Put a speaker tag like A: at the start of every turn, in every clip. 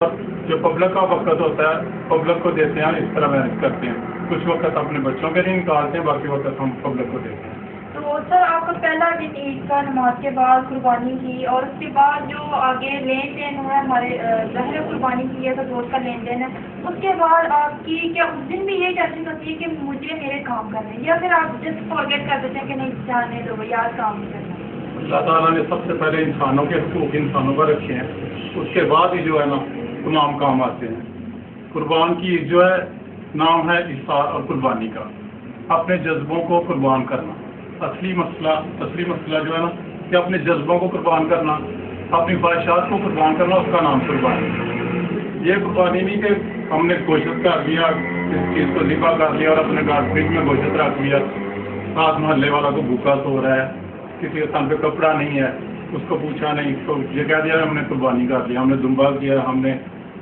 A: جو پبلک کا وقت ہوتا ہے پبلک کو دیتے ہیں، اس طرح مینج کرتے ہیں. کچھ وقت اپنے بچوں کے لیے نکالتے ہیں، باقی وقت ہم پبلک کو دیتے ہیں.
B: تو سر آپ کا پہلا دن عید کا نماز کے بعد قربانی کی، اور اس کے بعد جو آگے لین دین ہے ہمارے ظاہر قربانی کی ہے تو گوشت کا لین دین ہے، اس کے بعد آپ کی کیا اس دن بھی یہی ٹینشن ہوتی ہے کہ مجھے میرے کام کرنے، یا پھر آپ جسٹ فارگیٹ کر دیتے ہیں کہ نہیں جانے دو یار کام نہیں کرنا؟
A: اللہ تعالیٰ نے سب سے پہلے انسانوں کے حقوق انسانوں پر رکھے ہیں، اس کے بعد ہی جو ہے نا تمام کام آتے ہیں. قربان کی عید جو ہے نام ہے اثار اور قربانی کا، اپنے جذبوں کو قربان کرنا. اصلی مسئلہ جو ہے نا کہ اپنے جذبوں کو قربان کرنا، اپنی خواہشات کو قربان کرنا، اس کا نام قربانی. یہ قربانی نہیں کہ ہم نے گوشت کر لیا، اس چیز کو ذبح کر لیا اور اپنے گھر فریج میں گوشت رکھ لیا، ساتھ محلے والا کو بھوکا سو رہا ہے، کسی کے تن پہ کپڑا نہیں ہے، اس کو پوچھا نہیں، تو یہ کہہ دیا ہم نے قربانی کر لیا، ہم نے دمبا کیا، ہم نے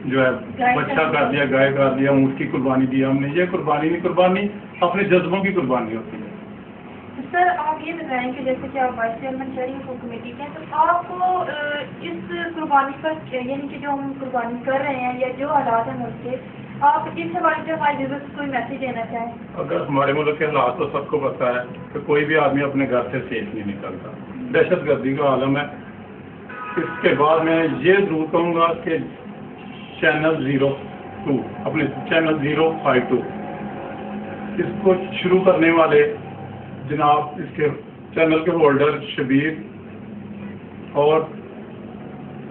A: جو ہے بچہ کر دیا، گائے کر دیا، اونٹ کی قربانی دی ہم نے. یہ قربانی نہیں، قربانی اپنے جذبوں کی قربانی ہوتی ہے.
B: سر آپ یہ بتائیں کہ جیسے کہ آپ وائس چیئرمین شہری حقوق کمیٹی کے ہیں، تو آپ کو اس قربانی پر یعنی کہ جو ہم قربانی کر رہے ہیں یا جو حالات ہیں ملک کے، آپ اس حوالے سے ہمارے ویورز کو کوئی میسج دینا چاہیں؟ اگر
A: ہمارے ملک کے حالات تو سب کو پتہ ہے کہ کوئی بھی آدمی اپنے گھر سے سیف نہیں نکلتا، دہشت گردی کا عالم ہے. اس کے بعد میں یہ ضرور کہوں گا کہ چینل 02 اپنے چینل 052 اس کو شروع کرنے والے جناب اس کے چینل کے ہولڈر شبیر اور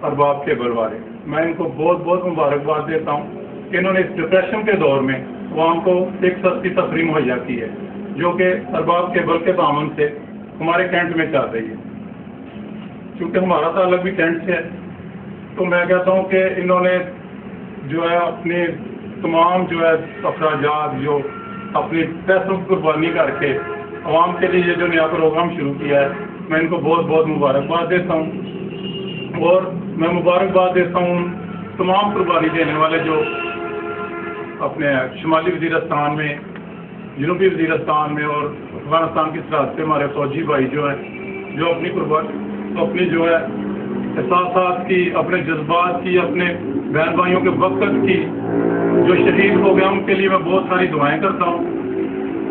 A: ارباب کیبل والے، میں ان کو بہت بہت مبارکباد دیتا ہوں کہ انہوں نے اس ڈپریشن کے دور میں عوام کو ایک سستی تفریح مہیا کی ہے، جو کہ ارباب کیبل کے تعاون سے ہمارے کینٹ میں چل رہی ہے. کیونکہ ہمارا تعلق بھی کینٹ سے ہے، تو میں کہتا ہوں کہ انہوں نے جو ہے اپنے تمام جو ہے اخراجات جو اپنی پیسوں کی قربانی کر کے عوام کے لیے یہ جو نیا پروگرام شروع کیا ہے، میں ان کو بہت بہت مبارکباد دیتا ہوں. اور میں مبارکباد دیتا ہوں تمام قربانی دینے والے جو اپنے شمالی وزیرستان میں، جنوبی وزیرستان میں اور افغانستان کی سرحد پہ ہمارے فوجی بھائی جو ہیں، جو اپنی قربانی، اپنی جو ہے احساسات کی، اپنے جذبات کی، اپنے بہن بھائیوں کے وقت کی جو شہید ہو گئے، ان کے لیے میں بہت ساری دعائیں کرتا ہوں.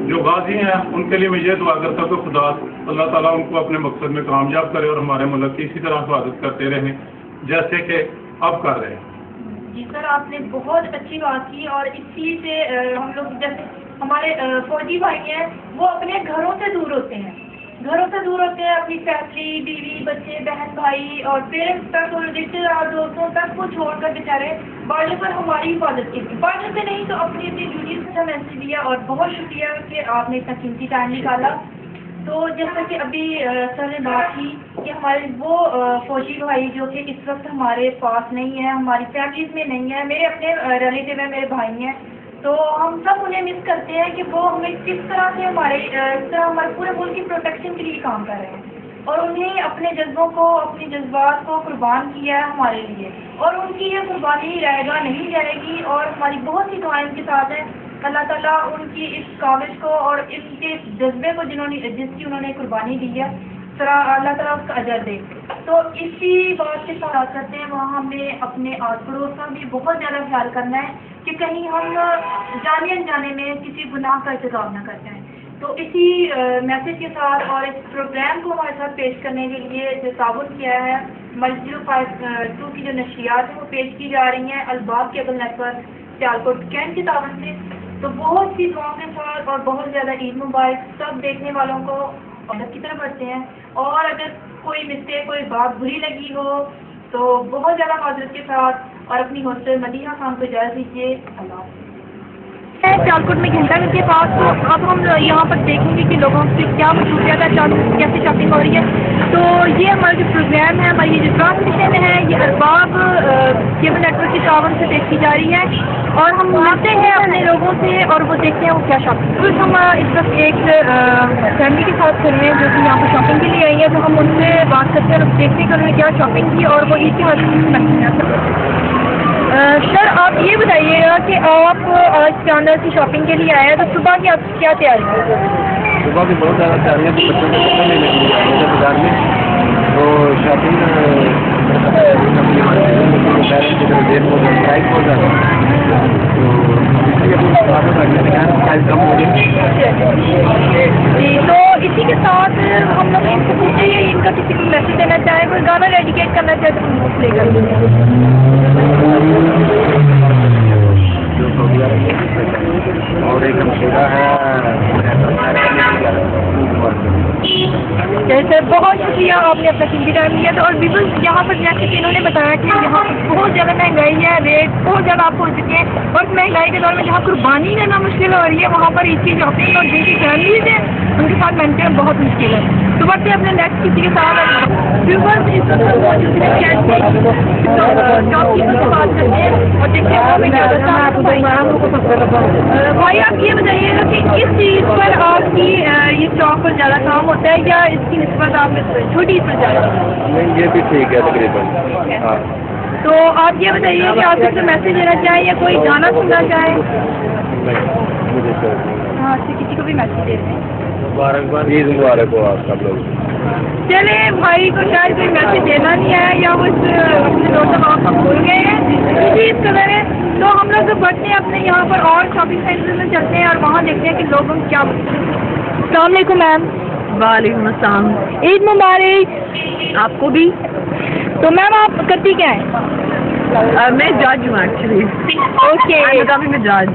A: جو غازی ہیں ان کے لیے میں یہ دعا کرتا ہوں کہ خدا اللہ تعالیٰ ان کو اپنے مقصد میں کامیاب کرے اور ہمارے ملک کی اسی طرح حفاظت کرتے رہیں جیسے کہ اب کر رہے ہیں.
B: جی سر، آپ نے بہت اچھی بات کی، اور اسی سے ہم لوگ جیسے ہمارے فوجی بھائی ہیں وہ اپنے گھروں سے دور ہوتے ہیں، اپنی فیملی، بیوی، بچے، بہن بھائی اور پیرنٹس تک اور رشتے دار دوستوں تک کو چھوڑ کر بیچارے بارڈر پر ہماری حفاظت کی تھی. بارڈر سے نہیں تو اپنی ڈیوٹیز سے میسج دیا، اور بہت شکریہ کہ آپ نے اتنا قیمتی ٹائم نکالا. تو جیسا کہ ابھی سر نے بات کی کہ ہمارے وہ فوجی بھائی جو کہ اس وقت ہمارے پاس نہیں ہیں، ہماری فیملیز میں نہیں ہیں، میرے اپنے ریلیٹیو ہیں، میرے بھائی ہیں، تو ہم سب انہیں مس کرتے ہیں کہ وہ ہمیں کس طرح سے اس طرح ہمارے پورے ملک کی پروٹیکشن کے لیے کام کر رہے ہیں، اور انہیں اپنے جذبوں کو، اپنی جذبات کو قربان کیا ہے ہمارے لیے، اور ان کی یہ قربانی رہے گا نہیں جائے گی، اور ہماری بہت سی دعائیں ان کے ساتھ ہیں. اللہ تعالیٰ ان کی اس کاوش کو اور اس کے جذبے کو جس کی انہوں نے قربانی دی ہے، اللہ تعالیٰ اس کا اجر دے. تو اسی بات کے ساتھ کرتے ہیں وہاں ہمیں اپنے آس پڑوس کا بھی بہت زیادہ خیال کرنا ہے کہ کہیں ہم جانے انجانے میں کسی گناہ کا ارتکاب نہ کر جائیں. تو اسی میسج کے ساتھ اور اس پروگرام کو ہمارے ساتھ پیش کرنے کے لیے جو تعاون کیا ہے، ملٹی 52 کی جو نشریات ہیں وہ پیش کی جا رہی ہیں الباب cable network Sialkot Cantt کے تعاون سے. تو بہت سی دعاؤں کے ساتھ اور بہت زیادہ عید مبارک سب دیکھنے والوں کو عورت کی طرف بڑھتے ہیں، اور اگر کوئی مسٹیک، کوئی بات بری لگی ہو تو بہت زیادہ معذرت کے ساتھ، اور اپنی ہوسٹل مدینہ خان کو اجازت دیجیے. اللہ حافظ. سیالکوٹ میں گھنٹہ گھر کے پاس، تو اب ہم یہاں پر دیکھیں گے کہ لوگوں سے کیا مصروفیات ہے، کیسے شاپنگ ہو رہی ہے. تو یہ ہمارا جو پروگرام ہے، ہماری یہ جو ٹرانسمیشن ہے، یہ ارباب کیبل نیٹ ورک کے تعاون سے پیش کی جا رہی ہے، اور ہم ملتے ہیں اپنے لوگوں سے اور وہ دیکھتے ہیں وہ کیا شاپنگ. تو ہم اس وقت ایک فیملی کے ساتھ کر رہے ہیں جو کہ یہاں پر شاپنگ کے لیے آئی ہے، تو ہم ان سے بات کرتے ہیں اور دیکھتے ہیں کہ انہوں نے کیا شاپنگ کی اور وہ عید کی حاصل. سر آپ یہ بتائیے گا کہ آپ آج چاندر کی شاپنگ کے لیے آئے ہیں، تو صبح کی آپ کیا تیاری ہے؟
C: صبح کی بہت زیادہ تیاریاں تو بچوں کے کپڑے لینے کے لیے آئے ہیں بازار میں، تو شاپنگ
B: جی تو اسی کے ساتھ ہم لوگ ان سے پوچھیں گے ان کا کسی کو میسج دینا چاہیں کوئی گانا ڈیڈیکیٹ کرنا چاہے تو ہم پلے کر دیں
C: اور ایک مشورہ ہے
B: جیسے بہت شکریہ آپ نے اپنا قیمتی ٹائم لیا تھا اور بالکل یہاں پر جیسے کہ انہوں نے بتایا کہ یہاں بہت زیادہ مہنگائی ہے ریٹ بہت زیادہ آپ ہو چکے ہیں اور مہنگائی کے دور میں جہاں قربانی کرنا مشکل ہو رہی ہے وہاں پر اس کی شاپنگ اور جن کی فیملیز ہیں ان کے ساتھ مینٹین بہت مشکل ہے تو بڑھتے ہیں اپنے نیکسٹ کسی کے ساتھ بات کرتے ہیں اور دیکھتے ہیں بھائی آپ یہ بتائیے گا کہ اس چیز پر آپ کی یہ شاپ پر زیادہ کام ہوتا ہے یا اس کی نسبت آپ چھوٹی پر زیادہ؟
C: نہیں یہ بھی ٹھیک ہے تقریباً. ہاں
B: تو آپ یہ بتائیے کہ آپ کسی کو میسج دینا چاہیں یا کوئی گانا سننا چاہیں؟ ہاں کسی کو بھی میسج دے دیں.
C: عید مبارک ہو آپ سب لوگ.
B: چلے بھائی کو شاید کوئی میسج دینا نہیں ہے یا وہ اپنے دوستوں آپ کو بھول گئے ہیں چیز قدر ہے تو ہم لوگ بڑھتے ہیں اپنے یہاں پر اور شاپنگ سینٹر میں چلتے ہیں اور وہاں دیکھتے ہیں کہ لوگوں کیا. السلام علیکم میم.
D: وعلیکم السلام.
B: عید مبارک
D: آپ کو بھی.
B: تو میم آپ کرتی کیا ہیں؟
D: میں جج ہوں ایکچولی.
B: اوکے
D: جج.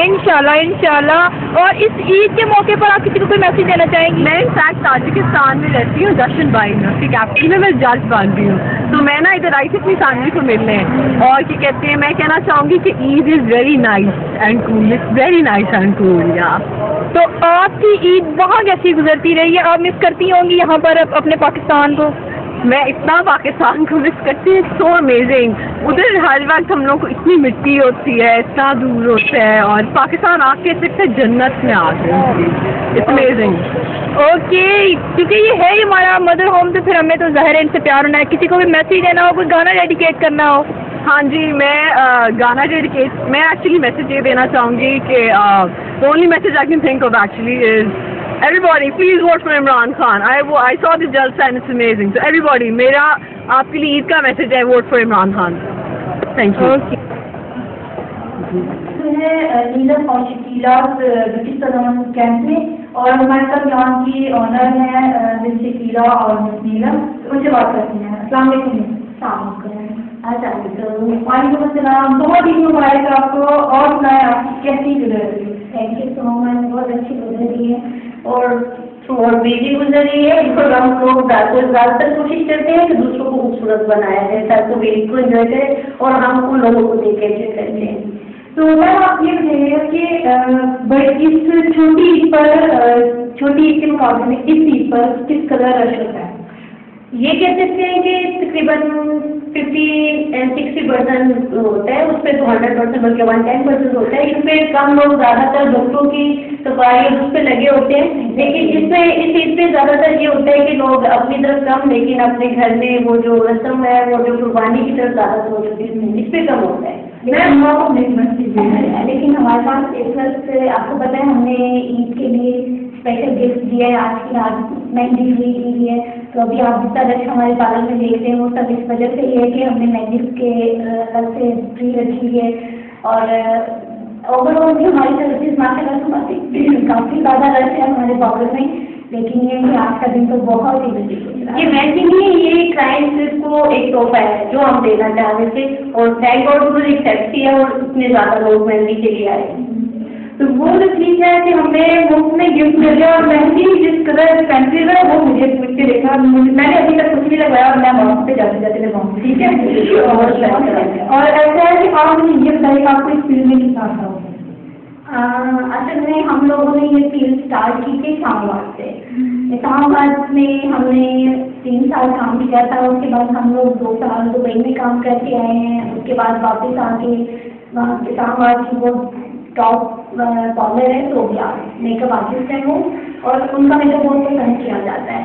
B: انشاءاللہ اور اس عید کے موقع پر آپ کسی کو کوئی میسج دینا چاہیں گی؟
D: میں انفیکٹ تاجکستان میں رہتی ہوں جشن بائی میں اس کی کیپٹن میں جج بنتی ہوں تو میں نا ادھر آئی تھی اپنی فیملی کو ملنے اور کیا کہتے ہیں میں کہنا چاہوں گی کہ Eid is very nice and cool. It's very nice and cool. یا
B: تو آپ کی عید وہاں کیسی گزرتی رہی ہے؟ آپ مس کرتی ہوں گی یہاں پر اپنے پاکستان کو؟
D: میں اتنا پاکستان کو مس کرتی ہوں. So amazing. ادھر ہر وقت ہم لوگ کو اتنی مٹی ہوتی ہے اتنا دور ہوتا ہے اور پاکستان آ کے صرف جنت میں آ گئے. It's amazing.
B: اوکے کیونکہ یہ ہے ہمارا مدر ہوم تو پھر ہمیں تو ظاہر ہے ان سے پیار ہونا ہے. کسی کو بھی میسج دینا ہو کوئی گانا ڈیڈیکیٹ کرنا ہو؟
D: ہاں جی میں گانا ڈیڈیکیٹ میں ایکچولی میسج یہ دینا چاہوں گی کہ only message I can think of actually is everybody please vote for Imran Khan. I saw the jalsa and it's amazing. So everybody میرا آپ کے لیے عید کا میسج ہے vote for Imran Khan. Thank you.
B: نیلم اور شکیلا برٹش سلون camp میں اور ہمارے ساتھ یہاں کی آنر ہیں مس شکیلا اور مس نیلم ان سے بات کرتی ہیں. السلام علیکم. وعلیکم السلام. بہت عید مبارک آپ کو اور سنائیں آپ کی کیسی گزر رہی ہے؟
E: تھینک یو سو مچ. بہت اچھی گزر رہی ہے اور بیٹی گزر رہی ہے. ہم لوگ زیادہ تر کوشش کرتے ہیں کہ دوسروں کو خوبصورت بنایا جائے تاکہ بیٹی کو انجوائے کرے اور ہم ان لوگوں کو دیکھ کے انجوائے کرتے ہیں.
B: تو میم آپ یہ بتائیے گا کہ اس چھوٹی عید کے مقابلے میں اس عید پر کس قدر رش ہوتا ہے؟
E: یہ کہہ سکتے ہیں کہ تقریباً 50-60% ہوتا ہے. اس پہ تو 100% بلکہ 110% ہوتا ہے. اس پہ کم لوگ زیادہ تر ڈاکٹروں کی صفائی اس پہ لگے ہوتے ہیں. لیکن اس چیز پہ زیادہ تر یہ ہوتا ہے کہ لوگ اپنی طرف کم لیکن اپنے گھر میں وہ جو رسم ہے وہ جو قربانی کی طرف زیادہ توجہ دیتے ہیں اس پہ کم ہوتا ہے.
B: لیکن ہمارے پاس اس وقت آپ کو پتہ ہے ہم نے عید کے لیے اسپیشل گفٹ دیا ہے. آج مہندی لی ہے تو ابھی آپ جتنا رش ہمارے پارلر میں دیکھتے ہیں وہ سب اس وجہ سے یہ ہے کہ ہم نے مہندی کے الگ سے ٹری رکھی ہے اور اوور آل بھی ہماری سروسز ماشاء اللہ سے کافی زیادہ رش ہے ہمارے پارلر میں. لیکن یہ کہ آج کا دن تو بہت ہی بڑی
E: یہ مہندی نہیں یہ کلائنٹ کو ایک تحفہ ہے جو ہم دینا چاہ رہے تھے اور تھینک گاڈ وہ ایکسیپٹ کیا اور اتنے زیادہ لوگ مہندی کے لیے آئے.
B: تو وہ جو چیز ہے کہ ہمیں مفت میں گفٹ مل گیا اور مہندی جس قدر ایکسپینسو ہے وہ مجھے پوچھ کے دیکھا. میں نے ابھی تک کچھ نہیں لگایا اور میں وہاں پہ جاتے جاتے لگاؤں. ٹھیک ہے. اور ایسا ہے کہ آپ مجھے یہ بتائیے آپ کو اس فیلڈ میں کتنا تھا؟
E: اصل میں ہم لوگوں نے یہ فیلڈ اسٹارٹ کی تھی اسلام آباد سے. اسلام آباد میں ہم نے 3 سال کام کیا تھا. اس کے بعد ہم لوگ 2 سال دبئی میں کام کر کے آئے ہیں. اس کے بعد واپس آ کے اسلام آباد کی وہ ٹاپ پارلر ہے تو میک اپ آرٹسٹ ہے وہ اور ان کا میک اپ بہت پسند کیا جاتا ہے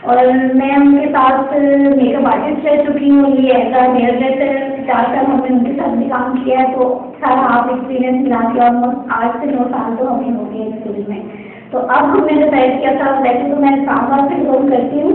E: اور میں ان کے ساتھ میک اپ آرٹسٹ رہ چکی ہوں. یہ ایسا ہیئر ڈریسر 4 سال ہم نے ان کے ساتھ بھی کام کیا ہے تو سارا آپ ایکسپیرینس ملا کے آلموسٹ 8 سے 9 سال تو ہمیں ہو گئے اس فیلڈ میں. تو اب ہم نے ڈیسائڈ کیا تھا ویسے تو میں اسلام آباد سے بلانگ کرتی ہوں